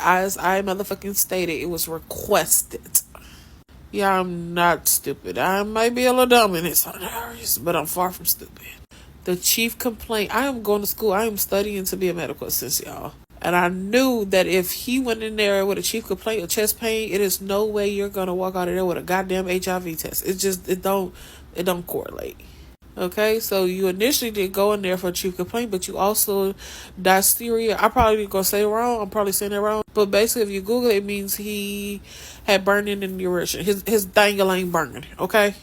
as I motherfucking stated, it was requested. Yeah, I'm not stupid. I might be a little dumb in some areas, but I'm far from stupid. The chief complaint, I am going to school. I am studying to be a medical assistant, y'all. And I knew that if he went in there with a chief complaint of chest pain, it is no way you're gonna walk out of there with a goddamn HIV test. It don't correlate. Okay, so you initially did go in there for a chief complaint, but you also diphtheria. I probably gonna say it wrong. I'm probably saying it wrong. But basically, if you Google it, it means he had burning in the urine. His dangling burning. Okay.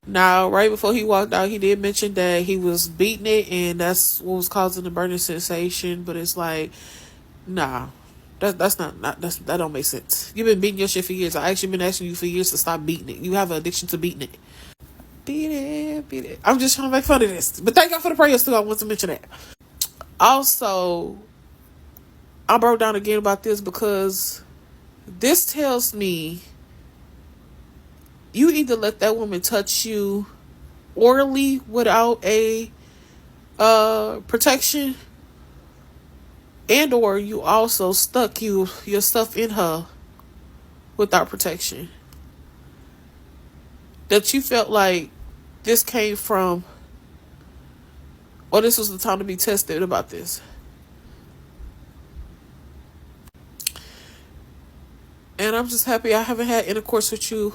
Now, right before he walked out, he did mention that he was beating it, and that's what was causing the burning sensation. But it's like, nah, that don't make sense. You've been beating your shit for years. I actually been asking you for years to stop beating it. You have an addiction to beating it. Beat it, beat it. I'm just trying to make fun of this. But thank God for the prayers too. I want to mention that. Also, I broke down again about this because this tells me you either let that woman touch you orally without a protection, and or you also stuck your stuff in her without protection. That you felt like this came from, or this was the time to be tested about this. And I'm just happy I haven't had intercourse with you.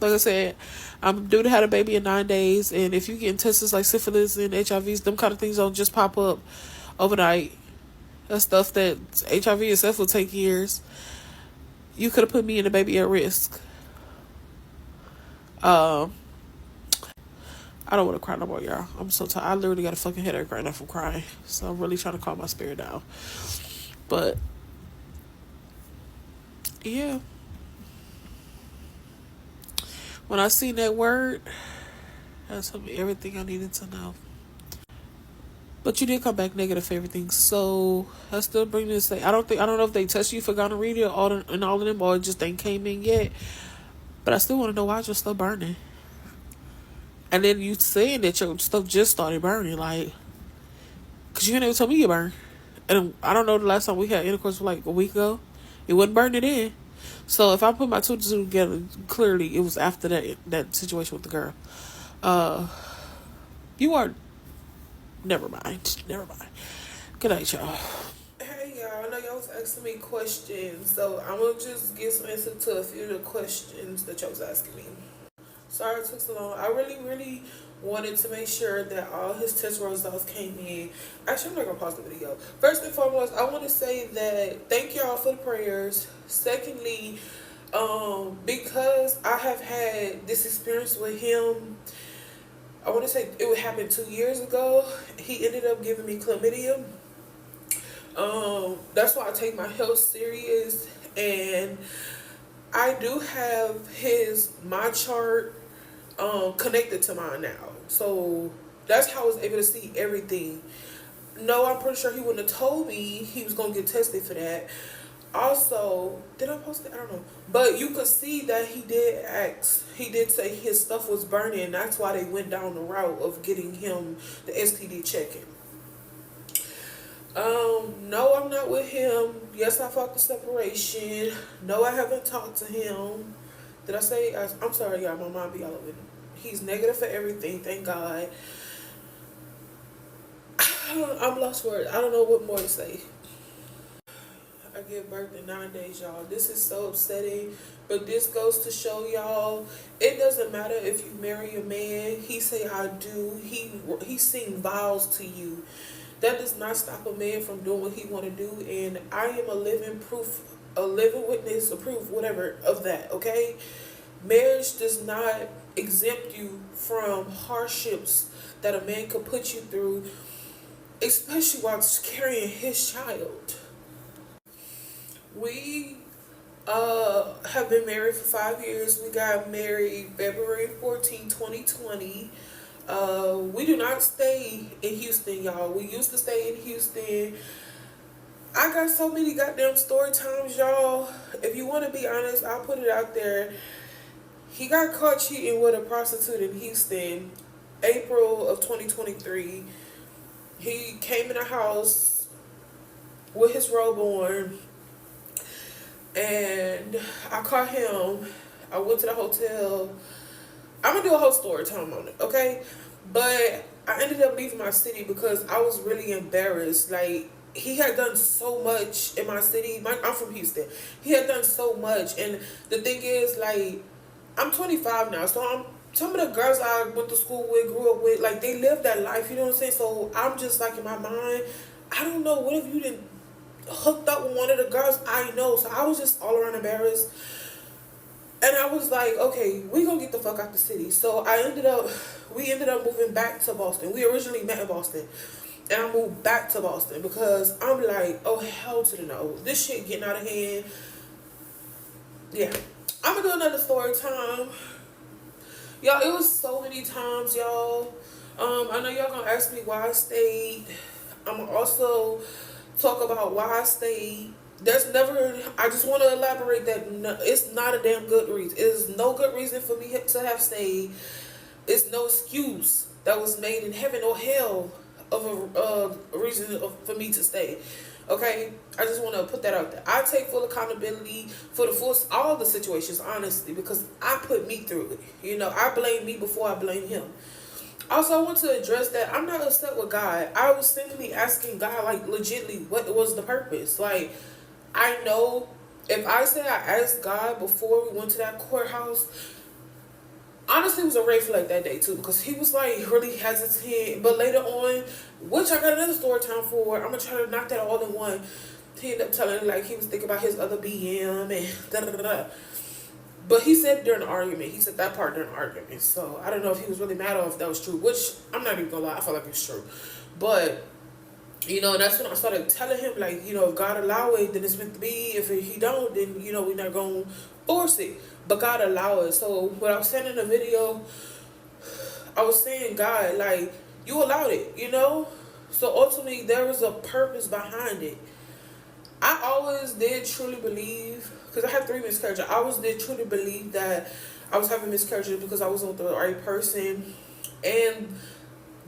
Like I said, I'm due to have a baby in 9 days, and if you get tests like syphilis and HIVs, them kind of things don't just pop up overnight. That's stuff that HIV itself will take years. You could have put me and the baby at risk. I don't want to cry no more, y'all. I'm so tired. I literally got a fucking headache right now from crying. So I'm really trying to calm my spirit down. But, yeah. When I seen that word, that told me everything I needed to know. But you did come back negative for everything. So, I still bring this say, I don't know if they tested you for gonorrhea and all of them, or it just ain't came in yet. But I still want to know why you're still burning. And then you saying that your stuff just started burning, like, because you never told me you burned. And I don't know the last time we had intercourse for like a week ago. It wasn't burning in. So if I put my two together, clearly it was after that situation with the girl. You are... Never mind. Good night, y'all. Hey, y'all. I know y'all was asking me questions. So I'm going to just give some answer to a few of the questions that y'all was asking me. Sorry it took so long. I really wanted to make sure that all his test results came in. Actually, I'm not going to pause the video. First and foremost, I want to say that thank y'all for the prayers. Secondly, because I have had this experience with him, I want to say it would happen 2 years ago. He ended up giving me chlamydia. That's why I take my health serious, and I do have my chart connected to mine now. So that's how I was able to see everything. No, I'm pretty sure he wouldn't have told me he was going to get tested for that. Also, did I post it? I don't know. But you could see that he did say his stuff was burning, and that's why they went down the route of getting him the STD checking. No, I'm not with him. Yes, I fought the separation. No, I haven't talked to him. Did I say? I'm sorry, y'all. My mom be all over him. He's negative for everything. Thank God. I'm lost for it. I don't know what more to say. I give birth in 9 days, y'all. This is so upsetting. But this goes to show y'all, it doesn't matter if you marry a man. He say I do. He sing vows to you. That does not stop a man from doing what he want to do. And I am a living proof, a living witness, a proof, whatever, of that, okay? Marriage does not exempt you from hardships that a man could put you through, especially while carrying his child. We have been married for 5 years. We got married February 14, 2020. We do not stay in Houston, y'all. We used to stay in Houston. I got so many goddamn story times, y'all. If you want to be honest, I'll put it out there. He got caught cheating with a prostitute in Houston, April of 2023. He came in the house with his robe on, And I caught him. I went to the hotel. I'm gonna do a whole story time on it, okay? But I ended up leaving my city because I was really embarrassed. Like, he had done so much in my city. I'm from Houston. He had done so much, and the thing is, like, I'm 25 now, so some of the girls I went to school with, grew up with, like, they lived that life. You know what I'm saying? So I'm just like, in my mind, I don't know. What if you didn't hooked up with one of the girls I know? So I was just all around embarrassed. And I was like, okay, we gonna get the fuck out the city. So we ended up moving back to Boston. We originally met in Boston. And I moved back to Boston because I'm like, oh, hell to the no. This shit getting out of hand. Yeah. I'm gonna do another story time. Y'all, it was so many times, y'all. I know y'all gonna ask me why I stayed. I'm gonna also talk about why I stayed. There's never, I just want to elaborate that it's not a damn good reason. It's no good reason for me to have stayed. It's no excuse that was made in heaven or hell of a reason for me to stay. Okay, I just want to put that out there. I take full accountability for all the situations, honestly, because I put me through it. You know, I blame me before I blame him. Also, I want to address that I'm not upset with God. I was simply asking God, like, legitly, what was the purpose? Like, I know if I say I asked God before we went to that courthouse, honestly, it was a red flag that day too, because he was like really hesitant. But later on, which I got another story time for, I'm gonna try to knock that all in one. He ended up telling like he was thinking about his other BM and da da da da. But he said during the argument, he said that part during the argument. So I don't know if he was really mad or if that was true, which I'm not even gonna lie, I feel like it's true. But you know, and that's when I started telling him, like, you know, if God allow it, then it's meant to be. If he don't, then, you know, we're not going to force it. But God allow it. So when I was saying in the video, I was saying, God, like, you allowed it, you know? So ultimately, there was a purpose behind it. I always did truly believe, because I had 3 miscarriages, I always did truly believe that I was having miscarriages because I wasn't with the right person. And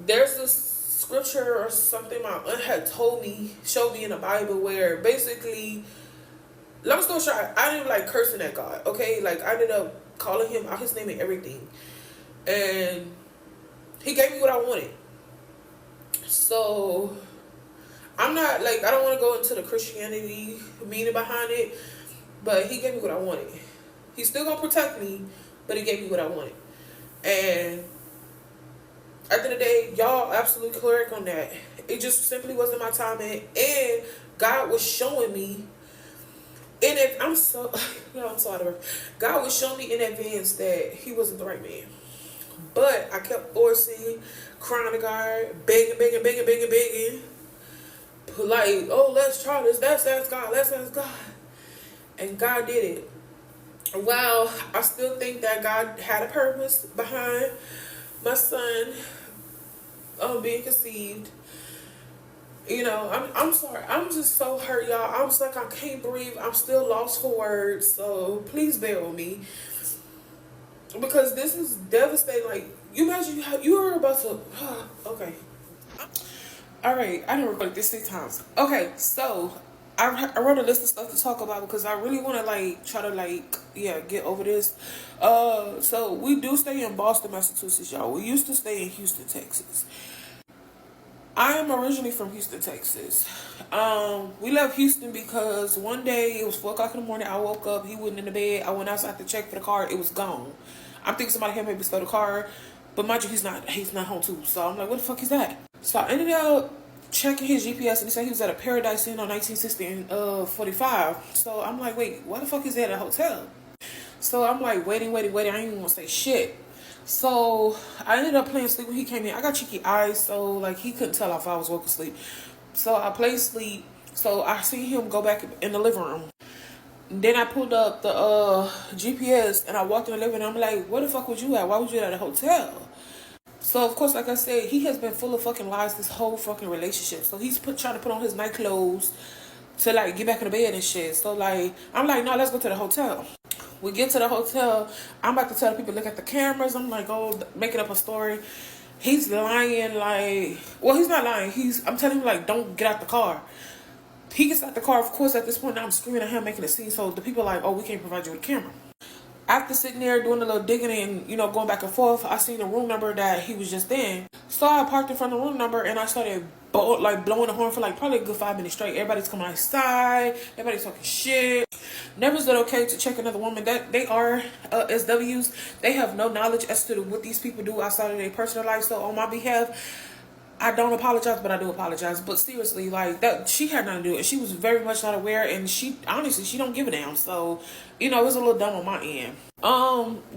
there's this scripture or something my aunt had showed me in the Bible, where basically, long story short, I ended up like cursing at God, okay? Like, I ended up calling him out his name and everything. And he gave me what I wanted. So, I'm not, like, I don't want to go into the Christianity meaning behind it, but he gave me what I wanted. He's still going to protect me, but he gave me what I wanted. And at the end of the day, y'all absolutely correct on that. It just simply wasn't my time, and God was showing me I'm so you know, I'm so out of breath. God was showing me in advance that he wasn't the right man. But I kept forcing, crying to God, begging. Like, oh, let's try this. Let's ask God. And God did it. While I still think that God had a purpose behind my son being conceived. You know, I'm sorry. I'm just so hurt, y'all. I was like, I can't breathe. I'm still lost for words. So please bear with me, because this is devastating. Like, you imagine how you were about to. Okay. All right. I didn't record this 6 times. Okay, so I wrote a list of stuff to talk about because I really want to like try to like get over this. So we do stay in Boston, Massachusetts, y'all. We used to stay in Houston, Texas. I am originally from Houston, Texas. We left Houston because one day it was 4 o'clock in the morning. I woke up. He wasn't in the bed. I went outside to check for the car. It was gone. I'm thinking somebody had maybe stole the car, but mind you, he's not home too. So I'm like, what the fuck is that? So I ended up checking his GPS, and he said he was at a Paradise Inn on 1960 and 45. So I'm like, wait, why the fuck is that at a hotel? So I'm like waiting. I didn't even want to say shit. So I ended up playing sleep when he came in. I got cheeky eyes, so like he couldn't tell if I was woke or asleep. So I played sleep. So I see him go back in the living room. Then I pulled up the GPS and I walked in the living room. I'm like, where the fuck was you at? Why was you at a hotel? So of course, like I said, he has been full of fucking lies this whole fucking relationship. So he's trying to put on his night clothes to like get back in the bed and shit. So like I'm like, no, let's go to the hotel. We get to the hotel. I'm about to tell people, look at the cameras. I'm like, oh, making up a story. He's lying like, well, he's not lying. I'm telling him like, don't get out the car. He gets out the car. Of course, at this point, I'm screaming at him, making a scene. So the people are like, oh, we can't provide you with a camera. After sitting there doing a little digging and, going back and forth, I seen the room number that he was just in. So I parked in front of the room number and I started blowing the horn for probably a good 5 minutes straight. Everybody's coming outside. Everybody's talking shit. Never is it okay to check another woman. That they are SWs. They have no knowledge as to what these people do outside of their personal life. So on my behalf, I don't apologize, but I do apologize. But seriously, that, she had nothing to do, and she was very much not aware, and she don't give a damn. So, it was a little dumb on my end.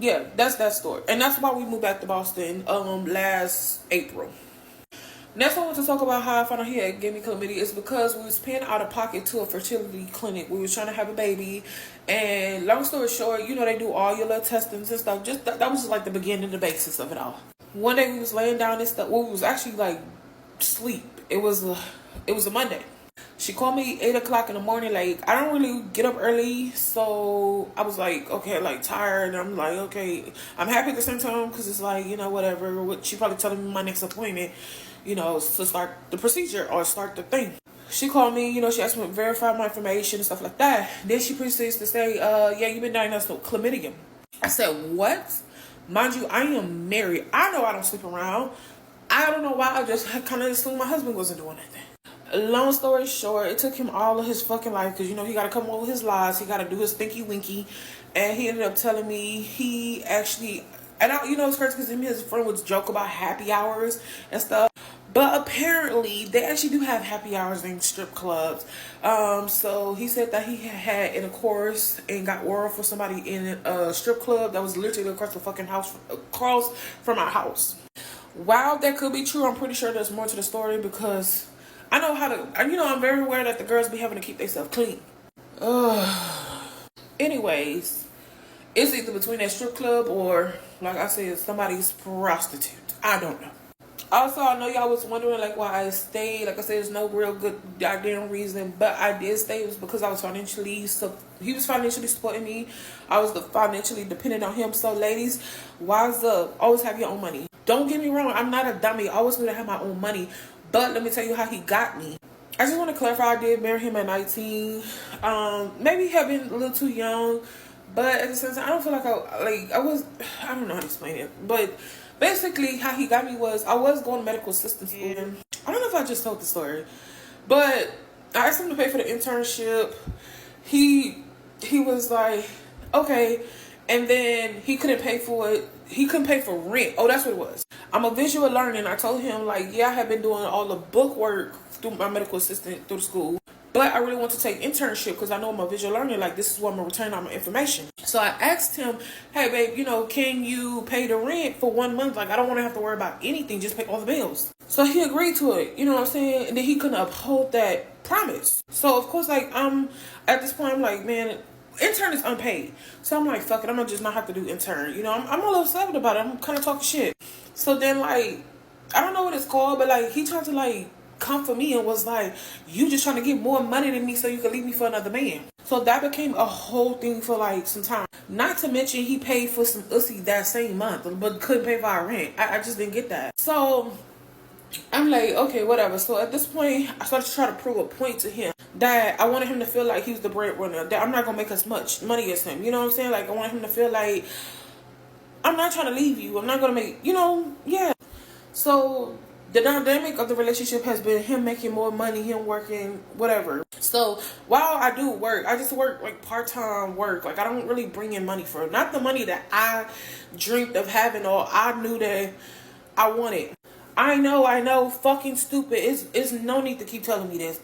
Yeah, that's that story, and that's why we moved back to Boston last April. Next, I want to talk about how I found out he had gave me chlamydia. It's because we was paying out of pocket to a fertility clinic. We was trying to have a baby, and long story short, they do all your little testings and stuff. Just that was just the beginning, the basis of it all. One day we was laying down and stuff. Well, we was actually sleep. It was a Monday. She called me 8 o'clock in the morning. I don't really get up early, so I was okay, tired. And I'm okay. I'm happy at the same time because it's whatever. She probably telling me my next appointment, to start the procedure or start the thing. She called me, she asked me to verify my information and stuff like that. Then she proceeds to say, yeah, you've been diagnosed with chlamydia. I said, what? Mind you, I am married. I know I don't sleep around. I don't know why. I just kind of assumed my husband wasn't doing anything. Long story short, it took him all of his fucking life because, he got to come over with his lies. He got to do his thinky winky. And he ended up telling me he actually, and it's crazy because him and his friend would joke about happy hours and stuff. But apparently, they actually do have happy hours in strip clubs. So he said that he had intercourse and got oral for somebody in a strip club that was literally across the fucking house, across from our house. While that could be true, I'm pretty sure there's more to the story because I know how to, I'm very aware that the girls be having to keep themselves clean. Anyways, it's either between that strip club or, like I said, somebody's prostitute. I don't know. Also, I know y'all was wondering why I stayed. Like I said, there's no real good goddamn reason, but I did stay. It was because I was he was financially supporting me. I was financially dependent on him. So ladies, wise up. Always have your own money. Don't get me wrong. I'm not a dummy. I always knew to have my own money. But let me tell you how he got me. I just want to clarify. I did marry him at 19. Maybe have been a little too young, but at the same time, I don't feel like I was. I don't know how to explain it, but. Basically, how he got me was I was going to medical assistant school. And I don't know if I just told the story, but I asked him to pay for the internship. He was like, okay, and then he couldn't pay for it. He couldn't pay for rent. Oh, that's what it was. I'm a visual learner, and I told him yeah, I have been doing all the book work through my medical assistant through the school. But I really want to take internship because I know I'm a visual learner. This is what I'm going to return all my information. So I asked him, hey, babe, can you pay the rent for 1 month? I don't want to have to worry about anything. Just pay all the bills. So he agreed to it. You know what I'm saying? And then he couldn't uphold that promise. So, of course, I'm at this point, I'm like, man, intern is unpaid. So I'm like, fuck it. I'm going to just not have to do intern. I'm a little upset about it. I'm kind of talking shit. So then, I don't know what it's called, but, he tried to, come for me and was like, you just trying to get more money than me so you can leave me for another man. So that became a whole thing for some time. Not to mention he paid for some ussy that same month but couldn't pay for our rent. I just didn't get that. So I'm like, okay, whatever. So at this point I started to try to prove a point to him that I wanted him to feel like he was the breadwinner, that I'm not gonna make as much money as him. You know what I'm saying? I wanted him to feel like I'm not trying to leave you. I'm not gonna make, yeah. So the dynamic of the relationship has been him making more money, him working, whatever. So while I do work, I just work part-time work. I don't really bring in money for it. Not the money that I dreamed of having or I knew that I wanted. I know, fucking stupid. It's no need to keep telling me this.